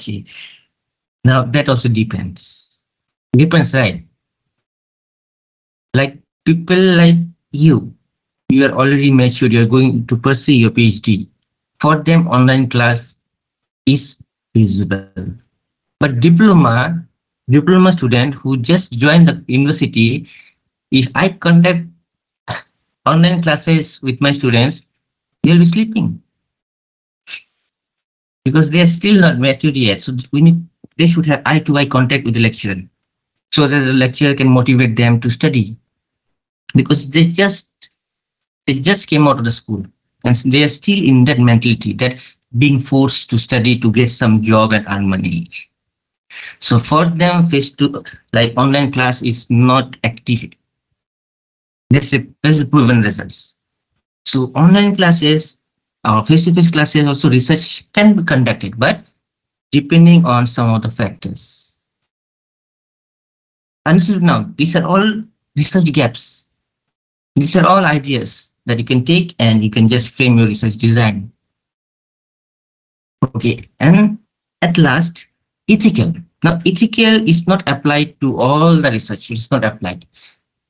Okay. Now that also depends. Depends, right? Like people like you are already mature, you're going to pursue your PhD. For them, online class is feasible. But diploma student who just joined the university, if I conduct online classes with my students, they'll be sleeping because they are still not mature yet. So they should have eye to eye contact with the lecturer so that the lecturer can motivate them to study because they just came out of the school and they are still in that mentality that being forced to study to get some job and earn money. So for them, face to like online class is not active. That's a proven results. So online classes or face-to-face classes also research can be conducted, but depending on some of the factors. Understood now, these are all research gaps. These are all ideas that you can take and you can just frame your research design. Okay, and at last, ethical. Now, ethical is not applied to all the research. It's not applied.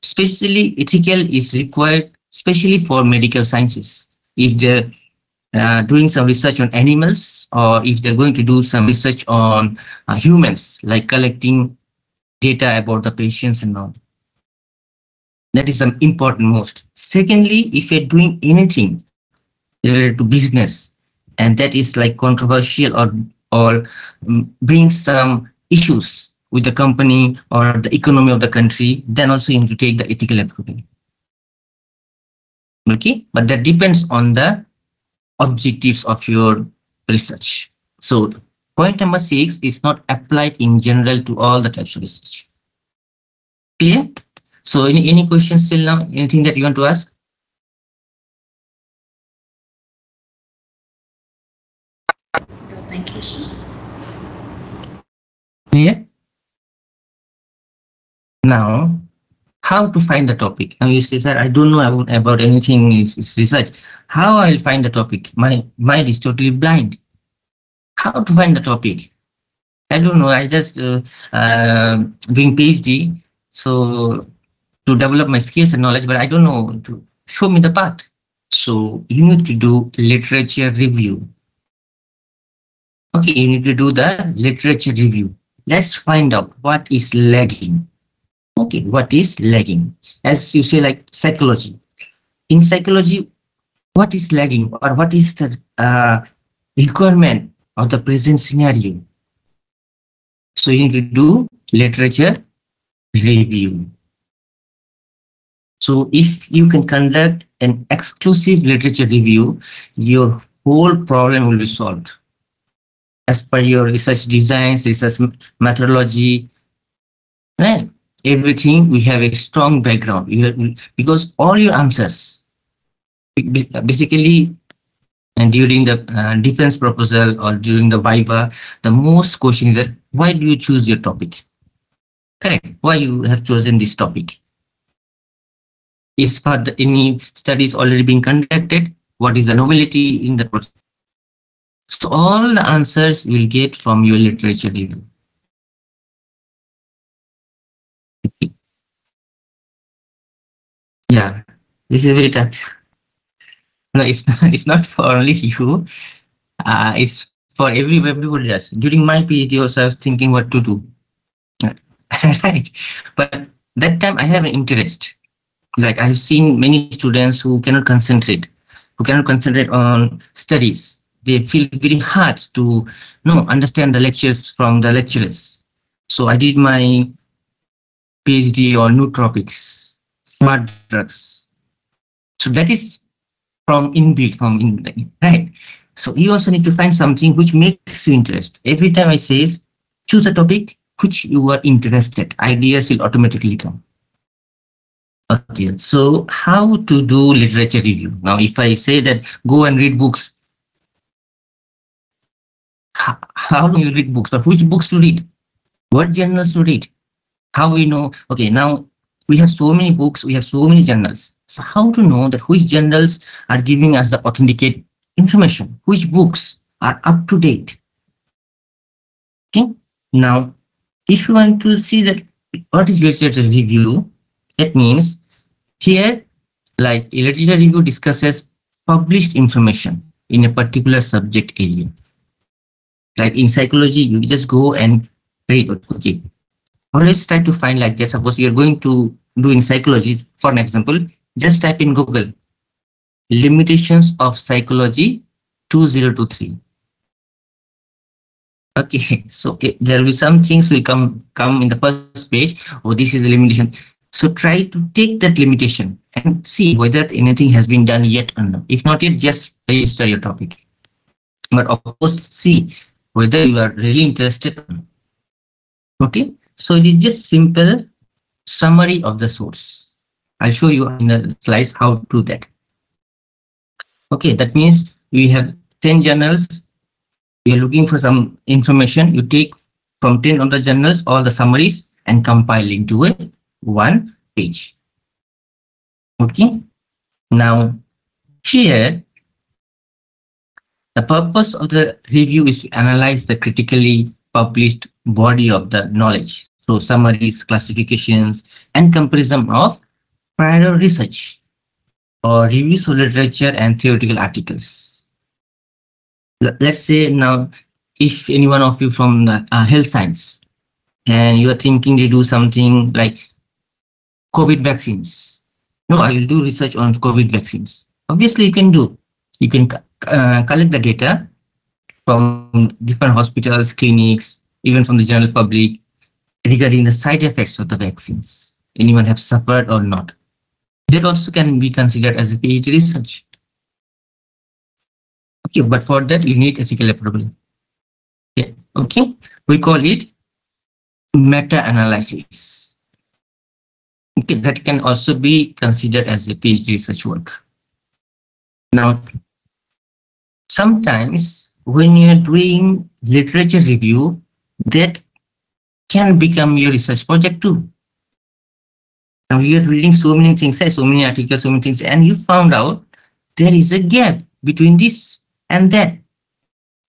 Especially ethical is required, especially for medical sciences. If they're doing some research on animals, or if they're going to do some research on humans, like collecting data about the patients and all. That is the important most. Secondly, if you're doing anything related to business, and that is like controversial or brings some issues with the company or the economy of the country, then also you need to take the ethical approach. Okay, but that depends on the objectives of your research. So point number 6 is not applied in general to all the types of research. Clear? So any questions till now? Anything that you want to ask? Thank you, sir. Yeah. Now, how to find the topic? Now you say, sir, I don't know about anything is research. How I'll find the topic? My mind is totally blind. How to find the topic? I don't know. I just doing PhD, so to develop my skills and knowledge, but I don't know to show me the path. So you need to do literature review. Okay, you need to do the literature review. Let's find out what is lagging. Okay, what is lagging? As you say, like psychology. In psychology, what is lagging or what is the requirement of the present scenario? So you need to do literature review. So if you can conduct an exclusive literature review, your whole problem will be solved. As per your research designs, research methodology, right? Everything we have a strong background because all your answers basically and during the defense proposal or during the viva, the most question is that why do you choose your topic? Correct. Why you have chosen this topic? Is for any studies already being conducted? What is the novelty in the process? So all the answers you will get from your literature review. Yeah, this is very tough. No, it's it's not for only you. It's for everybody else. During my PhD, also I was thinking what to do. Right, but that time I have an interest. Like I've seen many students who cannot concentrate on studies. They feel very hard to understand the lectures from the lecturers. So I did my PhD on nootropics, smart drugs. So that is from inbuilt, right. So you also need to find something which makes you interest. Every time I says choose a topic which you are interested, ideas will automatically come. Okay, so how to do literature review? Now, if I say that go and read books, how do you read books? But which books to read? What journals to read? How we know? Okay, now we have so many books, we have so many journals. So how to know that which journals are giving us the authenticate information? Which books are up to date? Now, if you want to see that what is literature review, that means here, like a literature review discusses published information in a particular subject area. Like in psychology, you just go and read. Okay, always try to find like that. Suppose you're going to do in psychology, for an example, just type in Google limitations of psychology 2023. Okay, so there will be some things will come in the first page. Oh, this is the limitation. So try to take that limitation and see whether anything has been done yet or not. If not yet, just register your topic. But of course, see whether you are really interested or not. Okay, so it is just simple summary of the source. I'll show you in the slides how to do that. Okay, that means we have 10 journals. We are looking for some information. You take from 10 of the journals all the summaries and compile into a one page. Okay, now here the purpose of the review is to analyze the critically published body of the knowledge. So summaries, classifications, and comparison of prior research or reviews of literature and theoretical articles. Let's say now, if any one of you from the health science and you are thinking to do something like COVID vaccines. No, I will do research on COVID vaccines. Obviously, you can do. You can collect the data from different hospitals, clinics, even from the general public regarding the side effects of the vaccines. Anyone have suffered or not. That also can be considered as a PhD research. Okay, but for that you need ethical approval. Yeah, okay, we call it meta-analysis. Okay, that can also be considered as a PhD research work. Now, sometimes when you are doing literature review, that can become your research project too. Now you are reading so many things, so many articles, so many things, and you found out there is a gap between this and that.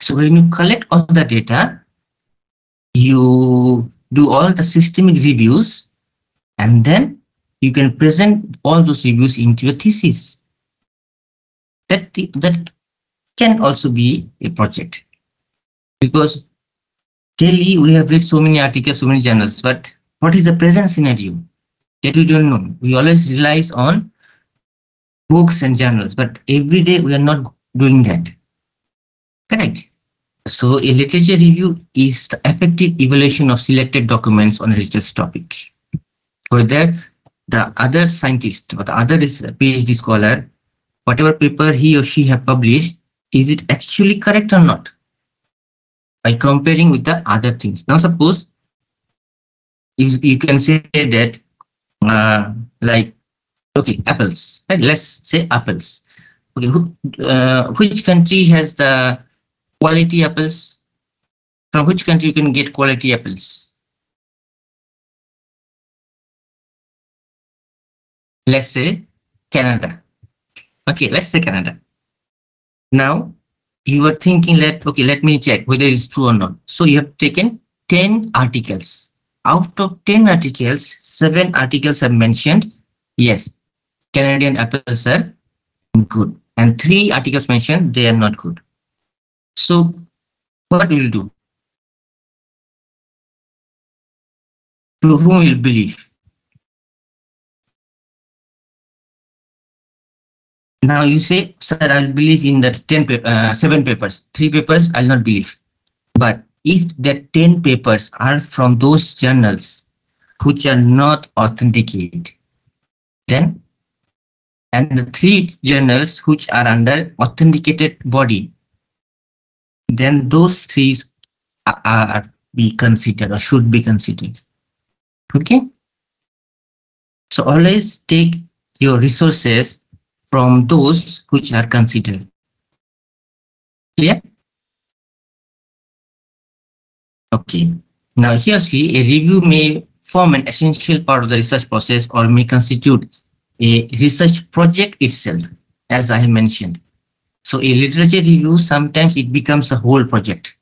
So when you collect all the data, you do all the systemic reviews, and then you can present all those reviews into your thesis. That can also be a project, because daily we have read so many articles, so many journals, but what is the present scenario? That we don't know. We always rely on books and journals, but every day we are not doing that. Correct. So a literature review is the effective evaluation of selected documents on a research topic. Whether the other scientist or the other PhD scholar, whatever paper he or she have published, is it actually correct or not? By comparing with the other things. Now suppose you can say that like, okay, apples, right? Let's say apples. Okay, which country has the quality apples? From which country you can get quality apples? Let's say Canada. Okay, let's say Canada. Now you are thinking that, okay, let me check whether it's true or not. So you have taken 10 articles. Out of 10 articles, 7 articles have mentioned, yes, Canadian apples are good. And 3 articles mentioned they are not good. So what will you do? To whom will believe? Now you say, sir, I'll believe in the 7 papers. 3 papers I'll not believe. But if the 10 papers are from those journals which are not authenticated, then, and the 3 journals which are under authenticated body, then those 3 are be considered or should be considered. Okay. So always take your resources from those which are considered. Clear? Okay. Now, seriously, a review may form an essential part of the research process or may constitute a research project itself, as I have mentioned. So a literature review, sometimes it becomes a whole project.